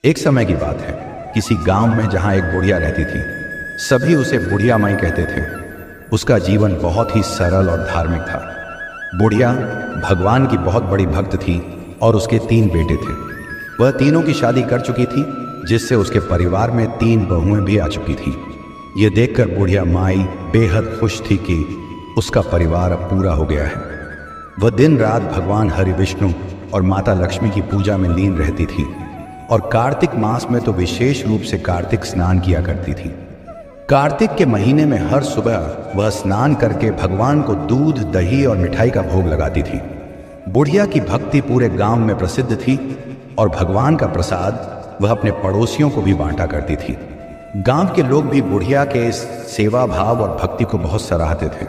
एक समय की बात है, किसी गांव में जहां एक बुढ़िया रहती थी। सभी उसे बुढ़िया माई कहते थे। उसका जीवन बहुत ही सरल और धार्मिक था। बुढ़िया भगवान की बहुत बड़ी भक्त थी और उसके 3 बेटे थे। वह तीनों की शादी कर चुकी थी, जिससे उसके परिवार में 3 बहुएं भी आ चुकी थी। ये देखकर बुढ़िया माई बेहद खुश थी कि उसका परिवार अब पूरा हो गया है। वह दिन रात भगवान हरि विष्णु और माता लक्ष्मी की पूजा में लीन रहती थी और कार्तिक मास में तो विशेष रूप से कार्तिक स्नान किया करती थी। कार्तिक के महीने में हर सुबह वह स्नान करके भगवान को दूध, दही और मिठाई का भोग लगाती थी। बुढ़िया की भक्ति पूरे गांव में प्रसिद्ध थी और भगवान का प्रसाद वह अपने पड़ोसियों को भी बांटा करती थी। गांव के लोग भी बुढ़िया के इस सेवा भाव और भक्ति को बहुत सराहते थे।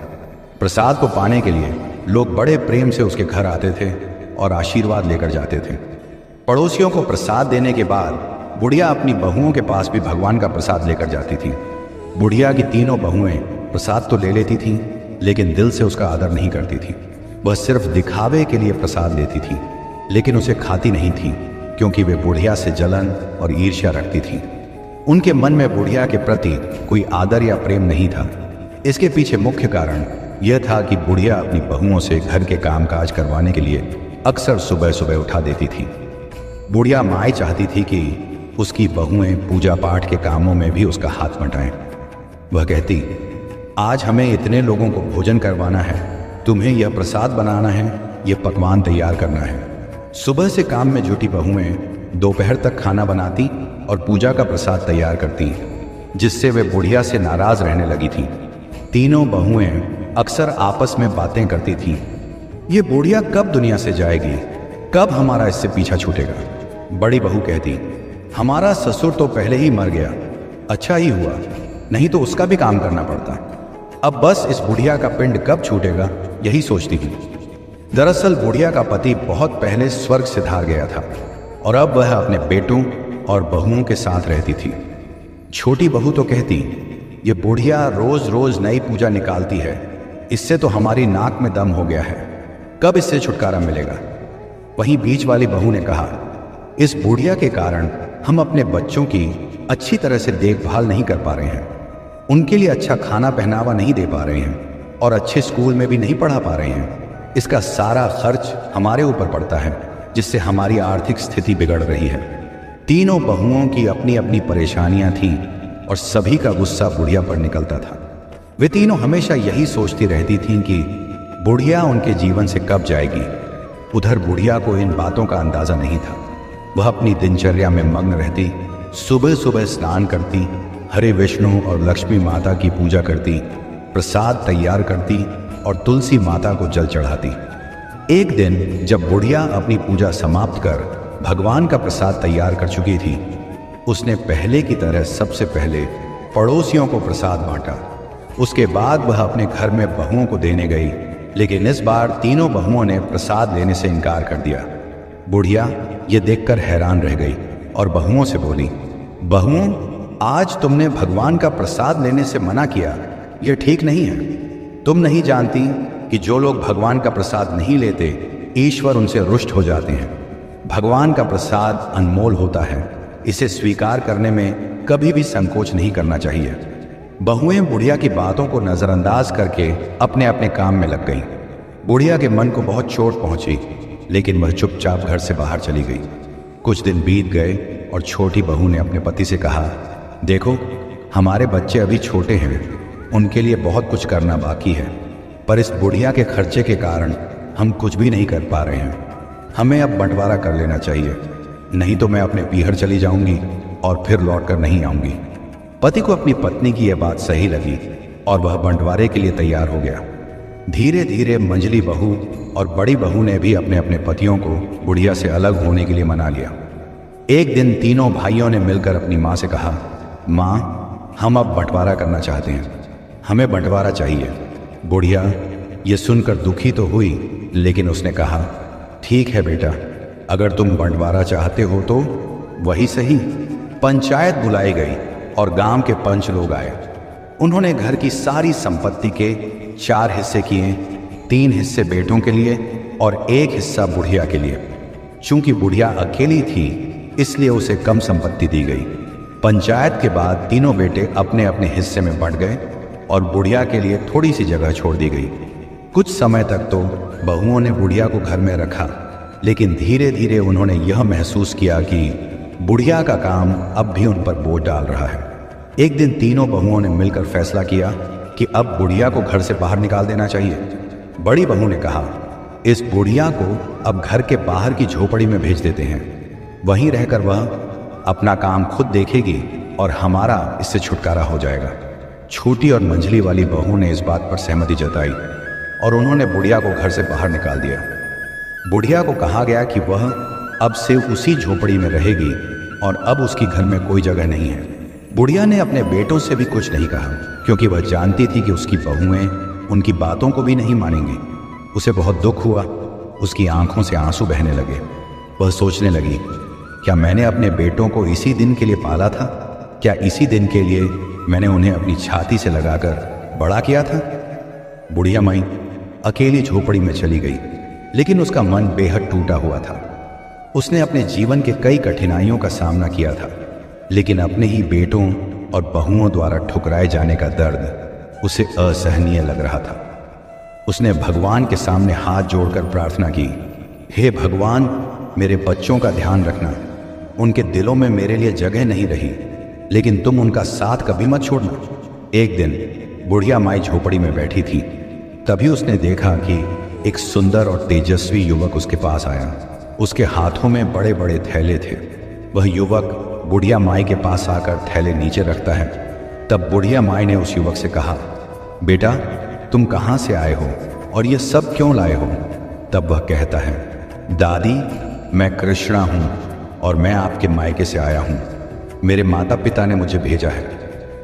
प्रसाद को पाने के लिए लोग बड़े प्रेम से उसके घर आते थे और आशीर्वाद लेकर जाते थे। पड़ोसियों को प्रसाद देने के बाद बुढ़िया अपनी बहुओं के पास भी भगवान का प्रसाद लेकर जाती थी। बुढ़िया की तीनों बहुएं प्रसाद तो ले लेती थीं, लेकिन दिल से उसका आदर नहीं करती थी। वह सिर्फ दिखावे के लिए प्रसाद लेती थी, लेकिन उसे खाती नहीं थी, क्योंकि वे बुढ़िया से जलन और ईर्ष्या रखती थी। उनके मन में बुढ़िया के प्रति कोई आदर या प्रेम नहीं था। इसके पीछे मुख्य कारण यह था कि बुढ़िया अपनी बहुओं से घर के कामकाज करवाने के लिए अक्सर सुबह सुबह उठा देती थी। बुढ़िया माई चाहती थी कि उसकी बहुएं पूजा पाठ के कामों में भी उसका हाथ बंटाएं। वह कहती, आज हमें इतने लोगों को भोजन करवाना है, तुम्हें यह प्रसाद बनाना है, यह पकवान तैयार करना है। सुबह से काम में जुटी बहुएं दोपहर तक खाना बनाती और पूजा का प्रसाद तैयार करती, जिससे वे बुढ़िया से नाराज रहने लगी थी। तीनों बहुएं अक्सर आपस में बातें करती थीं। ये बुढ़िया कब दुनिया से जाएगी, कब हमारा इससे पीछा छूटेगा। बड़ी बहू कहती, हमारा ससुर तो पहले ही मर गया, अच्छा ही हुआ, नहीं तो उसका भी काम करना पड़ता। अब बस इस बुढ़िया का पिंड कब छूटेगा, यही सोचती हूँ। दरअसल बुढ़िया का पति बहुत पहले स्वर्ग सिधार गया था और अब वह अपने बेटों और बहुओं के साथ रहती थी। छोटी बहू तो कहती, ये बुढ़िया रोज रोज नई पूजा निकालती है, इससे तो हमारी नाक में दम हो गया है, कब इससे छुटकारा मिलेगा। वहीं बीच वाली बहू ने कहा, इस बुढ़िया के कारण हम अपने बच्चों की अच्छी तरह से देखभाल नहीं कर पा रहे हैं, उनके लिए अच्छा खाना पहनावा नहीं दे पा रहे हैं और अच्छे स्कूल में भी नहीं पढ़ा पा रहे हैं। इसका सारा खर्च हमारे ऊपर पड़ता है, जिससे हमारी आर्थिक स्थिति बिगड़ रही है। तीनों बहुओं की अपनी अपनी परेशानियां थीं और सभी का गुस्सा बुढ़िया पर निकलता था। वे तीनों हमेशा यही सोचती रहती थीं कि बुढ़िया उनके जीवन से कब जाएगी। उधर बुढ़िया को इन बातों का अंदाजा नहीं था। वह अपनी दिनचर्या में मग्न रहती, सुबह सुबह स्नान करती, हरे विष्णु और लक्ष्मी माता की पूजा करती, प्रसाद तैयार करती और तुलसी माता को जल चढ़ाती। एक दिन जब बुढ़िया अपनी पूजा समाप्त कर भगवान का प्रसाद तैयार कर चुकी थी, उसने पहले की तरह सबसे पहले पड़ोसियों को प्रसाद बांटा। उसके बाद वह अपने घर में बहुओं को देने गई, लेकिन इस बार तीनों बहुओं ने प्रसाद लेने से इनकार कर दिया। बुढ़िया ये देखकर हैरान रह गई और बहुओं से बोली, बहुओं, आज तुमने भगवान का प्रसाद लेने से मना किया, यह ठीक नहीं है। तुम नहीं जानती कि जो लोग भगवान का प्रसाद नहीं लेते, ईश्वर उनसे रुष्ट हो जाते हैं। भगवान का प्रसाद अनमोल होता है, इसे स्वीकार करने में कभी भी संकोच नहीं करना चाहिए। बहुएं बुढ़िया की बातों को नजरअंदाज करके अपने अपने काम में लग गईं। बुढ़िया के मन को बहुत चोट पहुंची, लेकिन वह चुपचाप घर से बाहर चली गई। कुछ दिन बीत गए और छोटी बहू ने अपने पति से कहा, देखो, हमारे बच्चे अभी छोटे हैं, उनके लिए बहुत कुछ करना बाकी है, पर इस बुढ़िया के खर्चे के कारण हम कुछ भी नहीं कर पा रहे हैं। हमें अब बंटवारा कर लेना चाहिए, नहीं तो मैं अपने पीहर चली जाऊंगी और फिर लौट कर नहीं आऊंगी। पति को अपनी पत्नी की यह बात सही लगी और वह बंटवारे के लिए तैयार हो गया। धीरे धीरे मंझली बहू और बड़ी बहू ने भी अपने अपने पतियों को बुढ़िया से अलग होने के लिए मना लिया। एक दिन तीनों भाइयों ने मिलकर अपनी माँ से कहा, माँ, हम अब बंटवारा करना चाहते हैं, हमें बंटवारा चाहिए। बुढ़िया ये सुनकर दुखी तो हुई, लेकिन उसने कहा, ठीक है बेटा, अगर तुम बंटवारा चाहते हो तो वही सही। पंचायत बुलाई गई और गांव के पंच लोग आए। उन्होंने घर की सारी संपत्ति के 4 हिस्से किए, 3 हिस्से बेटों के लिए और 1 हिस्सा बुढ़िया के लिए। चूंकि बुढ़िया अकेली थी, इसलिए उसे कम संपत्ति दी गई। पंचायत के बाद तीनों बेटे अपने अपने हिस्से में बंट गए और बुढ़िया के लिए थोड़ी सी जगह छोड़ दी गई। कुछ समय तक तो बहुओं ने बुढ़िया को घर में रखा, लेकिन धीरे धीरे उन्होंने यह महसूस किया कि बुढ़िया का काम अब भी उन पर बोझ डाल रहा है। एक दिन तीनों बहुओं ने मिलकर फैसला किया कि अब बुढ़िया को घर से बाहर निकाल देना चाहिए। बड़ी बहू ने कहा, इस बुढ़िया को अब घर के बाहर की झोपड़ी में भेज देते हैं, वहीं रहकर वह अपना काम खुद देखेगी और हमारा इससे छुटकारा हो जाएगा। छोटी और मंझली वाली बहू ने इस बात पर सहमति जताई और उन्होंने बुढ़िया को घर से बाहर निकाल दिया। बुढ़िया को कहा गया कि वह अब से उसी झोपड़ी में रहेगी और अब उसकी घर में कोई जगह नहीं है। बुढ़िया ने अपने बेटों से भी कुछ नहीं कहा, क्योंकि वह जानती थी कि उसकी बहुएं उनकी बातों को भी नहीं मानेंगी। उसे बहुत दुख हुआ, उसकी आंखों से आंसू बहने लगे। वह सोचने लगी, क्या मैंने अपने बेटों को इसी दिन के लिए पाला था? क्या इसी दिन के लिए मैंने उन्हें अपनी छाती से लगाकर बड़ा किया था? बुढ़िया माई अकेली झोपड़ी में चली गई, लेकिन उसका मन बेहद टूटा हुआ था। उसने अपने जीवन के कई कठिनाइयों का सामना किया था, लेकिन अपने ही बेटों और बहुओं द्वारा ठुकराए जाने का दर्द उसे असहनीय लग रहा था। उसने भगवान के सामने हाथ जोड़कर प्रार्थना की, हे भगवान, मेरे बच्चों का ध्यान रखना। उनके दिलों में मेरे लिए जगह नहीं रही, लेकिन तुम उनका साथ कभी मत छोड़ना। एक दिन बुढ़िया माई झोपड़ी में बैठी थी। तभी उसने देखा कि एक सुंदर और तेजस्वी युवक उसके पास आया। उसके हाथों में बड़े बड़े थैले थे। वह युवक बुढ़िया माई के पास आकर थैले नीचे रखता है। तब बुढ़िया माई ने उस युवक से कहा, बेटा, तुम कहाँ से आए हो और ये सब क्यों लाए हो? तब वह कहता है, दादी, मैं कृष्णा हूँ और मैं आपके मायके से आया हूँ। मेरे माता पिता ने मुझे भेजा है।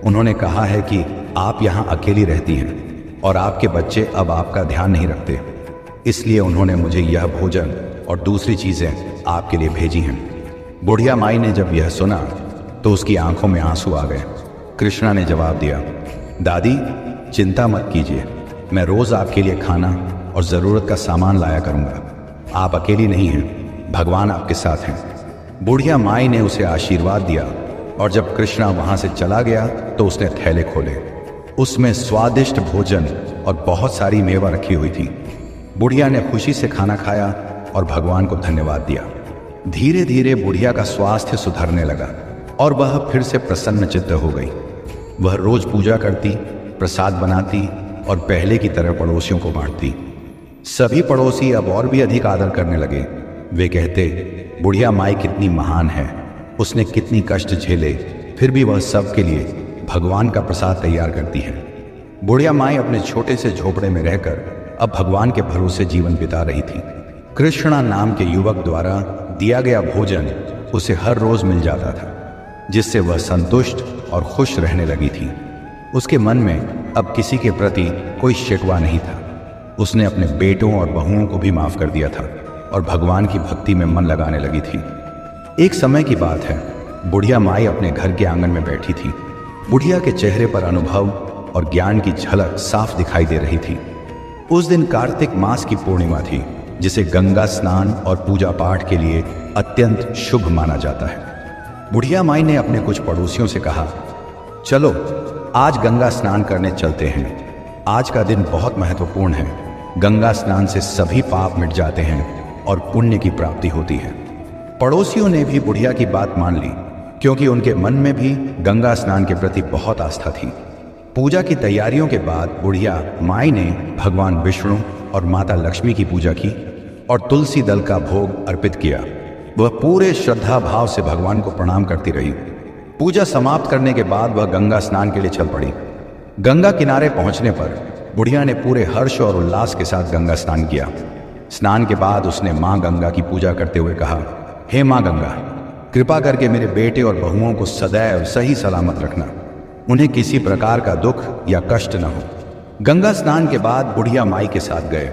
उन्होंने कहा है कि आप यहाँ अकेली रहती हैं और आपके बच्चे अब आपका ध्यान नहीं रखते, इसलिए उन्होंने मुझे यह भोजन और दूसरी चीज़ें आपके लिए भेजी हैं। बुढ़िया माई ने जब यह सुना तो उसकी आंखों में आंसू आ गए। कृष्णा ने जवाब दिया, दादी, चिंता मत कीजिए, मैं रोज़ आपके लिए खाना और ज़रूरत का सामान लाया करूँगा। आप अकेली नहीं हैं, भगवान आपके साथ हैं। बुढ़िया माई ने उसे आशीर्वाद दिया और जब कृष्णा वहाँ से चला गया तो उसने थैले खोले। उसमें स्वादिष्ट भोजन और बहुत सारी मेवा रखी हुई थी। बुढ़िया ने खुशी से खाना खाया और भगवान को धन्यवाद दिया। धीरे धीरे बुढ़िया का स्वास्थ्य सुधरने लगा और वह फिर से प्रसन्न चित्त हो गई। वह रोज पूजा करती, प्रसाद बनाती और पहले की तरह पड़ोसियों को बांटती। सभी पड़ोसी अब और भी अधिक आदर करने लगे। वे कहते, बुढ़िया माई कितनी महान है, उसने कितनी कष्ट झेले, फिर भी वह सबके लिए भगवान का प्रसाद तैयार करती है। बुढ़िया माई अपने छोटे से झोपड़े में रहकर अब भगवान के भरोसे जीवन बिता रही थी। कृष्णा नाम के युवक द्वारा दिया गया भोजन उसे हर रोज मिल जाता था, जिससे वह संतुष्ट और खुश रहने लगी थी। उसके मन में अब किसी के प्रति कोई शिकवा नहीं था। उसने अपने बेटों और बहुओं को भी माफ कर दिया था और भगवान की भक्ति में मन लगाने लगी थी। एक समय की बात है, बुढ़िया माई अपने घर के आंगन में बैठी थी। बुढ़िया के चेहरे पर अनुभव और ज्ञान की झलक साफ दिखाई दे रही थी। उस दिन कार्तिक मास की पूर्णिमा थी, जिसे गंगा स्नान और पूजा पाठ के लिए अत्यंत शुभ माना जाता है। बुढ़िया माई ने अपने कुछ पड़ोसियों से कहा, चलो आज गंगा स्नान करने चलते हैं। आज का दिन बहुत महत्वपूर्ण है। गंगा स्नान से सभी पाप मिट जाते हैं और पुण्य की प्राप्ति होती है। पड़ोसियों ने भी बुढ़िया की बात मान ली, क्योंकि उनके मन में भी गंगा स्नान के प्रति बहुत आस्था थी। पूजा की तैयारियों के बाद बुढ़िया माई ने भगवान विष्णु और माता लक्ष्मी की पूजा की और तुलसी दल का भोग अर्पित किया। वह पूरे श्रद्धा भाव से भगवान को प्रणाम करती रही। पूजा समाप्त करने के बाद वह गंगा स्नान के लिए चल पड़ी। गंगा किनारे पहुंचने पर बुढ़िया ने पूरे हर्ष और उल्लास के साथ गंगा स्नान किया। स्नान के बाद उसने माँ गंगा की पूजा करते हुए कहा, हे माँ गंगा, कृपा करके मेरे बेटे और बहुओं को सदैव सही सलामत रखना। उन्हें किसी प्रकार का दुख या कष्ट न हो। गंगा स्नान के बाद बुढ़िया माई के साथ गए।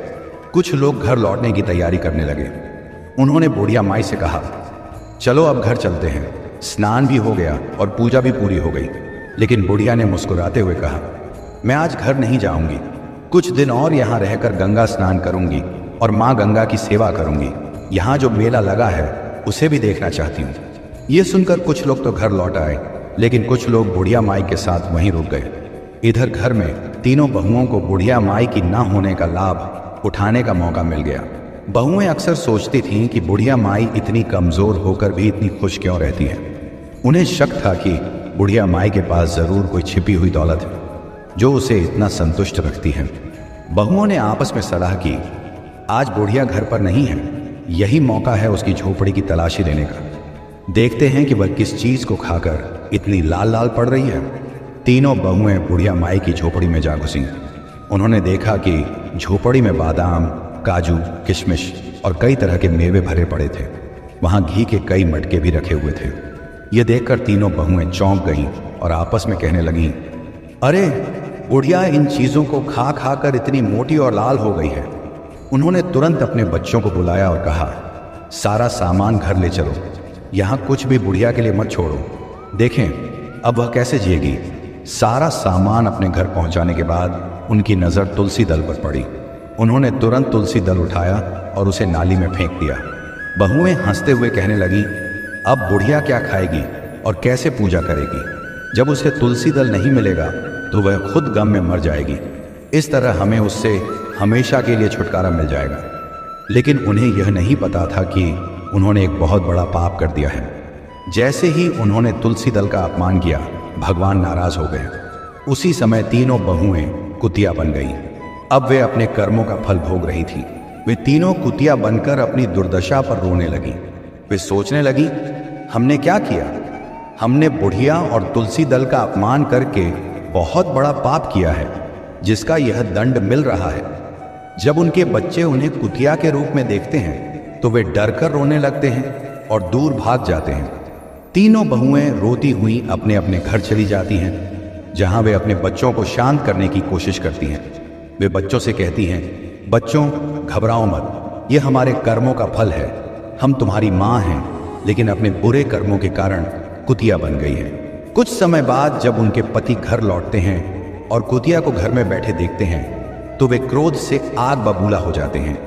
कुछ लोग घर लौटने की तैयारी करने लगे। उन्होंने बुढ़िया माई से कहा, चलो अब घर चलते हैं। स्नान भी हो गया और पूजा भी पूरी हो गई। लेकिन बुढ़िया ने मुस्कुराते हुए कहा, मैं आज घर नहीं जाऊंगी। कुछ दिन और यहाँ रहकर गंगा स्नान करूंगी और माँ गंगा की सेवा करूंगी। यहाँ जो मेला लगा है उसे भी देखना चाहती हूँ। ये सुनकर कुछ लोग तो घर लौट आए, लेकिन कुछ लोग बुढ़िया माई के साथ वहीं रुक गए। इधर घर में तीनों बहुओं को बुढ़िया माई की ना होने का लाभ उठाने का मौका मिल गया। बहुएं अक्सर सोचती थीं कि बुढ़िया माई इतनी कमजोर होकर भी इतनी खुश क्यों रहती है। उन्हें शक था कि बुढ़िया माई के पास जरूर कोई छिपी हुई दौलत है जो उसे इतना संतुष्ट रखती है। बहुओं ने आपस में सलाह की, आज बुढ़िया घर पर नहीं है, यही मौका है उसकी झोपड़ी की तलाशी लेने का। देखते हैं कि वह किस चीज को खाकर इतनी लाल लाल पड़ रही है। तीनों बहुएं बुढ़िया माई की झोपड़ी में जा घुसी। उन्होंने देखा कि झोपड़ी में बादाम, काजू, किशमिश और कई तरह के मेवे भरे पड़े थे। वहां घी के कई मटके भी रखे हुए थे। यह देखकर तीनों बहुएं चौंक गईं और आपस में कहने लगीं, अरे बुढ़िया इन चीजों को खा खा कर इतनी मोटी और लाल हो गई है। उन्होंने तुरंत अपने बच्चों को बुलाया और कहा, सारा सामान घर ले चलो, यहां कुछ भी बुढ़िया के लिए मत छोड़ो। देखें अब वह कैसे जिएगी। सारा सामान अपने घर पहुंचाने के बाद उनकी नजर तुलसी दल पर पड़ी। उन्होंने तुरंत तुलसी दल उठाया और उसे नाली में फेंक दिया। बहुएं हंसते हुए कहने लगी, अब बुढ़िया क्या खाएगी और कैसे पूजा करेगी। जब उसे तुलसी दल नहीं मिलेगा तो वह खुद गम में मर जाएगी। इस तरह हमें उससे हमेशा के लिए छुटकारा मिल जाएगा। लेकिन उन्हें यह नहीं पता था कि उन्होंने एक बहुत बड़ा पाप कर दिया है। जैसे ही उन्होंने तुलसी दल का अपमान किया, भगवान नाराज हो गए। उसी समय तीनों बहुएं कुतिया बन गईं। अब वे अपने कर्मों का फल भोग रही थी। वे तीनों कुतिया बनकर अपनी दुर्दशा पर रोने लगी। वे सोचने लगी, हमने क्या किया। हमने बुढ़िया और तुलसी दल का अपमान करके बहुत बड़ा पाप किया है, जिसका यह दंड मिल रहा है। जब उनके बच्चे उन्हें कुतिया के रूप में देखते हैं तो वे डर कर रोने लगते हैं और दूर भाग जाते हैं। तीनों बहुएं रोती हुई अपने अपने घर चली जाती हैं, जहां वे अपने बच्चों को शांत करने की कोशिश करती हैं। वे बच्चों से कहती हैं, बच्चों घबराओ मत, ये हमारे कर्मों का फल है। हम तुम्हारी माँ हैं, लेकिन अपने बुरे कर्मों के कारण कुतिया बन गई है। कुछ समय बाद जब उनके पति घर लौटते हैं और कुतिया को घर में बैठे देखते हैं तो वे क्रोध से आग बबूला हो जाते हैं।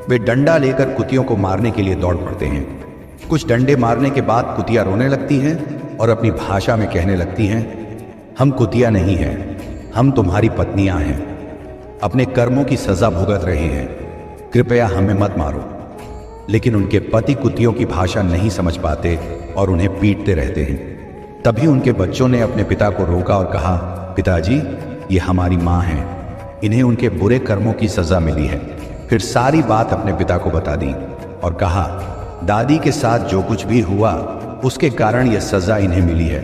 वे डंडा लेकर कुतियों को मारने के लिए दौड़ पड़ते हैं। कुछ डंडे मारने के बाद कुतिया रोने लगती है और अपनी भाषा में कहने लगती हैं, हम कुतिया नहीं हैं, हम तुम्हारी पत्नियां हैं, अपने कर्मों की सजा भुगत रहे हैं, कृपया हमें मत मारो। लेकिन उनके पति कुतियों की भाषा नहीं समझ पाते और उन्हें पीटते रहते हैं। तभी उनके बच्चों ने अपने पिता को रोका और कहा, पिताजी ये हमारी माँ हैं, इन्हें उनके बुरे कर्मों की सजा मिली है। फिर सारी बात अपने पिता को बता दी और कहा, दादी के साथ जो कुछ भी हुआ उसके कारण यह सजा इन्हें मिली है।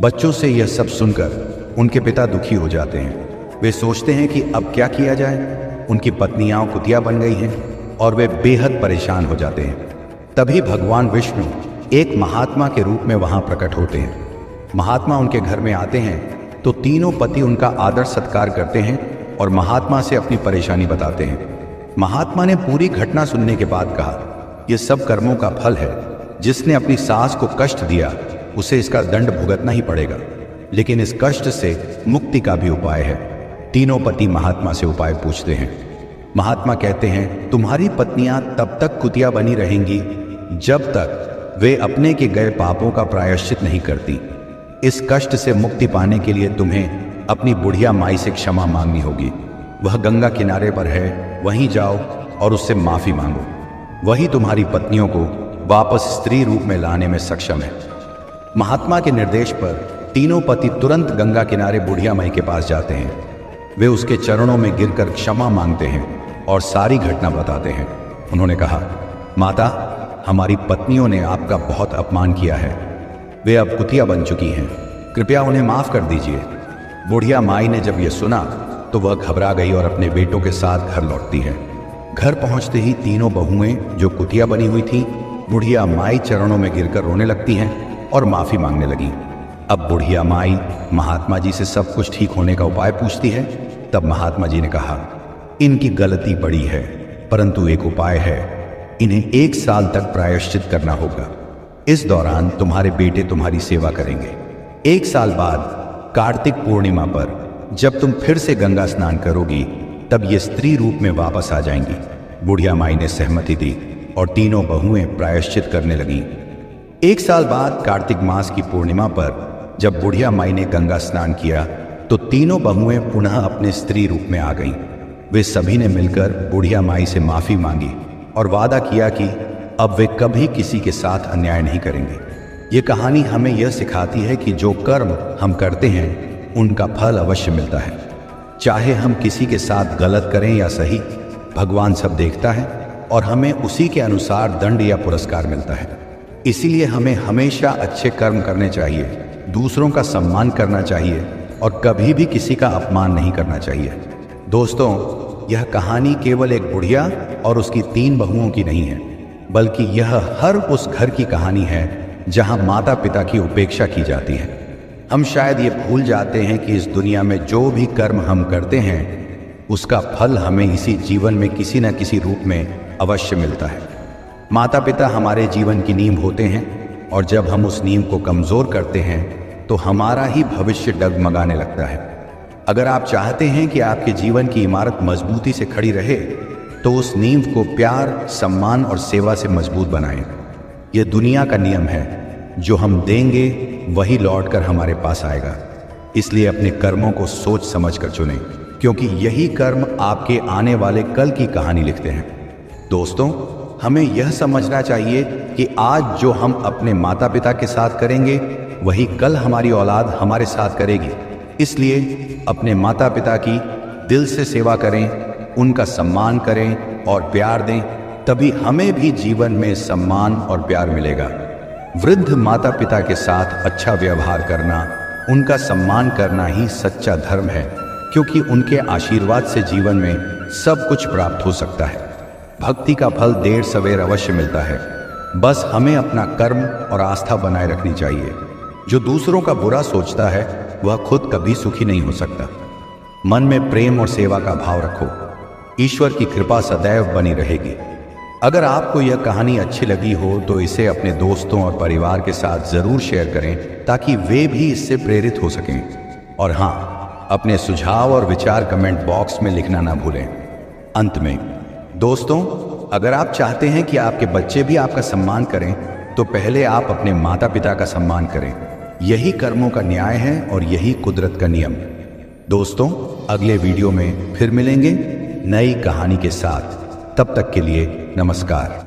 बच्चों से यह सब सुनकर उनके पिता दुखी हो जाते हैं। वे सोचते हैं कि अब क्या किया जाए। उनकी पत्नियां कुतिया बन गई हैं और वे बेहद परेशान हो जाते हैं। तभी भगवान विष्णु एक महात्मा के रूप में वहां प्रकट होते हैं। महात्मा उनके घर में आते हैं तो तीनों पति उनका आदर सत्कार करते हैं और महात्मा से अपनी परेशानी बताते हैं। महात्मा ने पूरी घटना सुनने के बाद कहा, यह सब कर्मों का फल है। जिसने अपनी सास को कष्ट दिया उसे इसका दंड भुगतना ही पड़ेगा, लेकिन इस कष्ट से मुक्ति का भी उपाय है। तीनों पति महात्मा से उपाय पूछते हैं। महात्मा कहते हैं, तुम्हारी पत्नियां तब तक कुतिया बनी रहेंगी जब तक वे अपने के गए पापों का प्रायश्चित नहीं करती। इस कष्ट से मुक्ति पाने के लिए तुम्हें अपनी बुढ़िया माई से क्षमा मांगनी होगी। वह गंगा किनारे पर है, वहीं जाओ और उससे माफी मांगो। वही तुम्हारी पत्नियों को वापस स्त्री रूप में लाने में सक्षम है। महात्मा के निर्देश पर तीनों पति तुरंत गंगा किनारे बुढ़िया माई के पास जाते हैं। वे उसके चरणों में गिरकर क्षमा मांगते हैं और सारी घटना बताते हैं। उन्होंने कहा, माता, हमारी पत्नियों ने आपका बहुत अपमान किया है। वे अब कुतिया बन चुकी हैं, कृपया उन्हें माफ कर दीजिए। बुढ़िया माई ने जब यह सुना तो वह घबरा गई और अपने बेटों के साथ घर लौटती है। घर पहुंचते ही तीनों बहुएं जो कुतिया बनी हुई थी, बुढ़िया माई चरणों में गिरकर रोने लगती हैं और माफी मांगने लगी। अब बुढ़िया माई महात्मा जी से सब कुछ ठीक होने का उपाय पूछती है। तब महात्मा जी ने कहा, इनकी गलती बड़ी है, परंतु एक उपाय है। इन्हें 1 साल तक प्रायश्चित करना होगा। इस दौरान तुम्हारे बेटे तुम्हारी सेवा करेंगे। 1 साल बाद कार्तिक पूर्णिमा पर जब तुम फिर से गंगा स्नान करोगी तब ये स्त्री रूप में वापस आ जाएंगी। बुढ़िया माई ने सहमति दी और तीनों बहुएं प्रायश्चित करने लगीं। एक साल बाद कार्तिक मास की पूर्णिमा पर जब बुढ़िया माई ने गंगा स्नान किया तो तीनों बहुएं पुनः अपने स्त्री रूप में आ गईं। वे सभी ने मिलकर बुढ़िया माई से माफी मांगी और वादा किया कि अब वे कभी किसी के साथ अन्याय नहीं करेंगे। ये कहानी हमें यह सिखाती है कि जो कर्म हम करते हैं उनका फल अवश्य मिलता है। चाहे हम किसी के साथ गलत करें या सही, भगवान सब देखता है और हमें उसी के अनुसार दंड या पुरस्कार मिलता है। इसीलिए हमें हमेशा अच्छे कर्म करने चाहिए, दूसरों का सम्मान करना चाहिए और कभी भी किसी का अपमान नहीं करना चाहिए। दोस्तों, यह कहानी केवल एक बुढ़िया और उसकी 3 बहुओं की नहीं है, बल्कि यह हर उस घर की कहानी है जहां माता पिता की उपेक्षा की जाती है। हम शायद ये भूल जाते हैं कि इस दुनिया में जो भी कर्म हम करते हैं उसका फल हमें इसी जीवन में किसी न किसी रूप में अवश्य मिलता है। माता पिता हमारे जीवन की नींव होते हैं और जब हम उस नींव को कमज़ोर करते हैं तो हमारा ही भविष्य डगमगाने लगता है। अगर आप चाहते हैं कि आपके जीवन की इमारत मजबूती से खड़ी रहे तो उस नींव को प्यार, सम्मान और सेवा से मजबूत बनाएं। यह दुनिया का नियम है, जो हम देंगे वही लौटकर हमारे पास आएगा। इसलिए अपने कर्मों को सोच समझ कर चुनें, क्योंकि यही कर्म आपके आने वाले कल की कहानी लिखते हैं। दोस्तों, हमें यह समझना चाहिए कि आज जो हम अपने माता पिता के साथ करेंगे वही कल हमारी औलाद हमारे साथ करेगी। इसलिए अपने माता पिता की दिल से सेवा करें, उनका सम्मान करें और प्यार दें, तभी हमें भी जीवन में सम्मान और प्यार मिलेगा। वृद्ध माता पिता के साथ अच्छा व्यवहार करना, उनका सम्मान करना ही सच्चा धर्म है, क्योंकि उनके आशीर्वाद से जीवन में सब कुछ प्राप्त हो सकता है। भक्ति का फल देर सवेर अवश्य मिलता है, बस हमें अपना कर्म और आस्था बनाए रखनी चाहिए। जो दूसरों का बुरा सोचता है वह खुद कभी सुखी नहीं हो सकता। मन में प्रेम और सेवा का भाव रखो, ईश्वर की कृपा सदैव बनी रहेगी। अगर आपको यह कहानी अच्छी लगी हो तो इसे अपने दोस्तों और परिवार के साथ जरूर शेयर करें, ताकि वे भी इससे प्रेरित हो सकें। और हाँ, अपने सुझाव और विचार कमेंट बॉक्स में लिखना ना भूलें। अंत में दोस्तों, अगर आप चाहते हैं कि आपके बच्चे भी आपका सम्मान करें तो पहले आप अपने माता पिता का सम्मान करें। यही कर्मों का न्याय है और यही कुदरत का नियम। दोस्तों, अगले वीडियो में फिर मिलेंगे नई कहानी के साथ। तब तक के लिए नमस्कार।